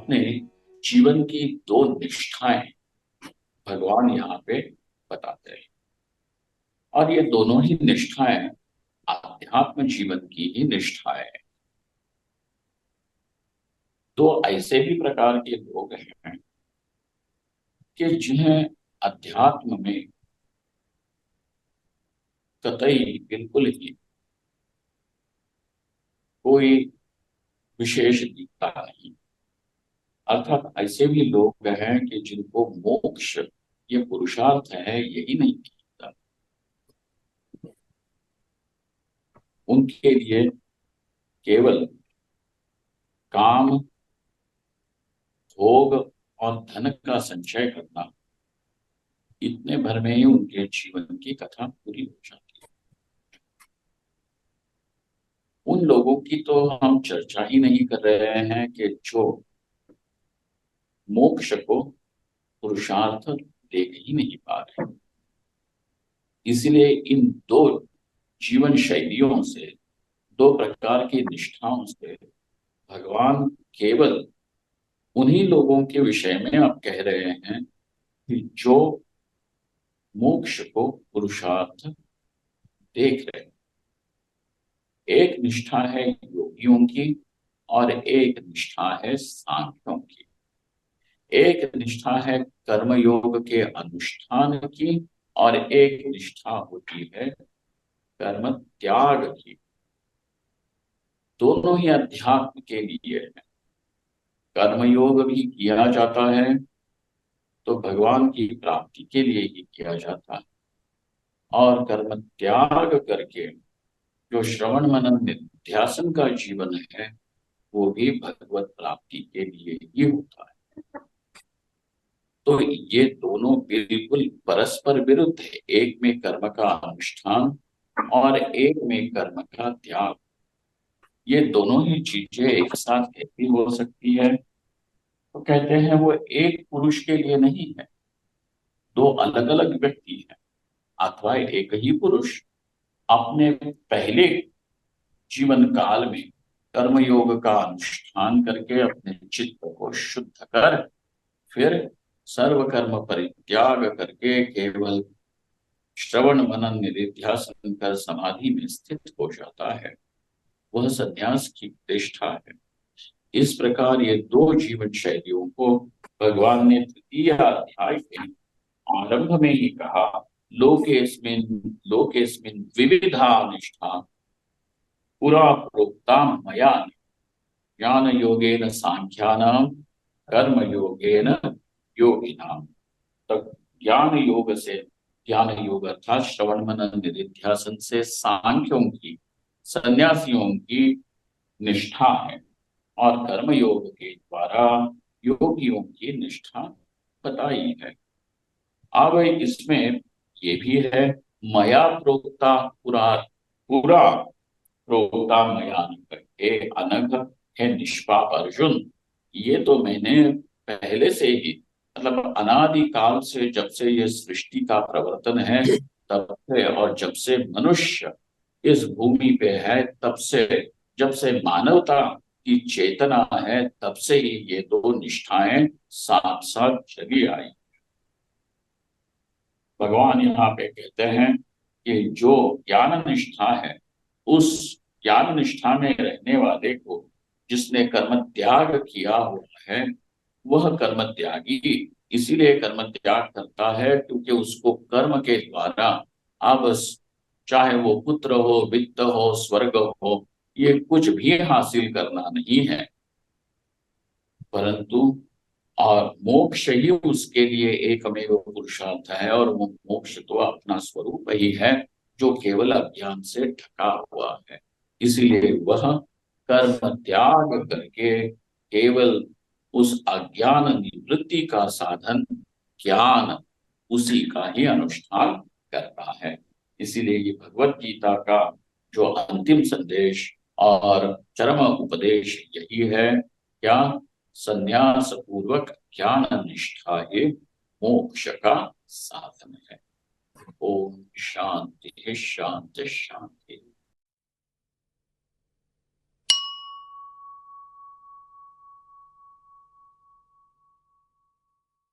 अपने जीवन की दो निष्ठाएं भगवान यहाँ पे बताते हैं। और ये दोनों ही निष्ठाएं आध्यात्म जीवन की ही निष्ठाएं हैं। तो ऐसे भी प्रकार के लोग हैं कि जिन्हें अध्यात्म में कतई बिल्कुल ही कोई विशेष दिखता नहीं। अर्थात ऐसे भी लोग हैं कि जिनको मोक्ष ये पुरुषार्थ है यही नहीं दिखता। उनके लिए केवल काम, भोग और धन का संचय करना, इतने भर में ही उनके जीवन की कथा पूरी हो जाती है। उन लोगों की तो हम चर्चा ही नहीं कर रहे हैं कि जो मोक्ष को पुरुषार्थ देख ही नहीं पा रहे। इसलिए इन दो जीवन शैलियों से, दो प्रकार की निष्ठाओं से भगवान केवल उन्हीं लोगों के विषय में अब कह रहे हैं कि जो मोक्ष को पुरुषार्थ देख रहे हैं। एक निष्ठा है योगियों की और एक निष्ठा है सांख्यों की। एक निष्ठा है कर्मयोग के अनुष्ठान की और एक निष्ठा होती है कर्म त्याग की। दोनों ही अध्यात्म के लिए है। कर्मयोग भी किया जाता है तो भगवान की प्राप्ति के लिए ही किया जाता है, और कर्म त्याग करके जो श्रवण मनन निध्यासन का जीवन है वो भी भगवत प्राप्ति के लिए ही होता है। तो ये दोनों बिल्कुल परस्पर विरुद्ध है। एक में कर्म का अनुष्ठान और एक में कर्म का त्याग। ये दोनों ही चीजें एक साथ कैसी हो सकती है? तो कहते हैं वो एक पुरुष के लिए नहीं है, दो अलग अलग व्यक्ति हैं, अथवा एक ही पुरुष अपने पहले जीवन काल में कर्मयोग का अनुष्ठान करके अपने चित्त को शुद्ध कर फिर सर्व कर्म परित्याग करके केवल श्रवण मनन निधिध्यासन कर समाधि में स्थित हो जाता है। वह संन्यास की प्रतिष्ठा है। इस प्रकार ये दो जीवन शैलियों को भगवान ने तृतीय अध्याय के आरंभ में ही कहा। लोकेस्मिन् विविधा निष्ठा पुरा प्रोक्ता मया ज्ञान योगेन सांख्यानां कर्म योगेन योगिनाम। तक ज्ञान योग से, ज्ञान योग अर्थात श्रवण मनन निधिध्यासन से सांख्यों की, सन्यासियों की निष्ठा है, और कर्म योग के द्वारा योगियों की निष्ठा बताई है। अब इसमें ये भी है, मया प्रोक्ता पुरा पुरा प्रोक्ता मया हे अनघ, हे निष्पाप अर्जुन। ये तो मैंने पहले से ही, मतलब अनादि काल से, जब से ये सृष्टि का प्रवर्तन है तब से, और जब से मनुष्य इस भूमि पे है तब से, जब से मानवता की चेतना है तब से ही ये दो निष्ठाएं साथ साथ चली आई। भगवान यहाँ पे कहते हैं कि जो ज्ञान निष्ठा है, उस ज्ञान निष्ठा में रहने वाले को जिसने कर्म त्याग किया हुआ है वह कर्म त्यागी इसीलिए कर्म त्याग करता है क्योंकि उसको कर्म के द्वारा अब चाहे वो पुत्र हो, वित्त हो, स्वर्ग हो, ये कुछ भी हासिल करना नहीं है, परंतु और मोक्ष ही उसके लिए एकमेव पुरुषार्थ है। और वो मोक्ष तो अपना स्वरूप ही है जो केवल अज्ञान से ढका हुआ है। इसीलिए वह कर्म त्याग करके केवल उस अज्ञान निवृत्ति का साधन ज्ञान, उसी का ही अनुष्ठान करता है। इसीलिए ये भगवत गीता का जो अंतिम संदेश और चरम उपदेश यही है, क्या? संन्यास पूर्वक ज्ञान निष्ठा ये मोक्ष का साधन है। ओम शांति शांति शांति।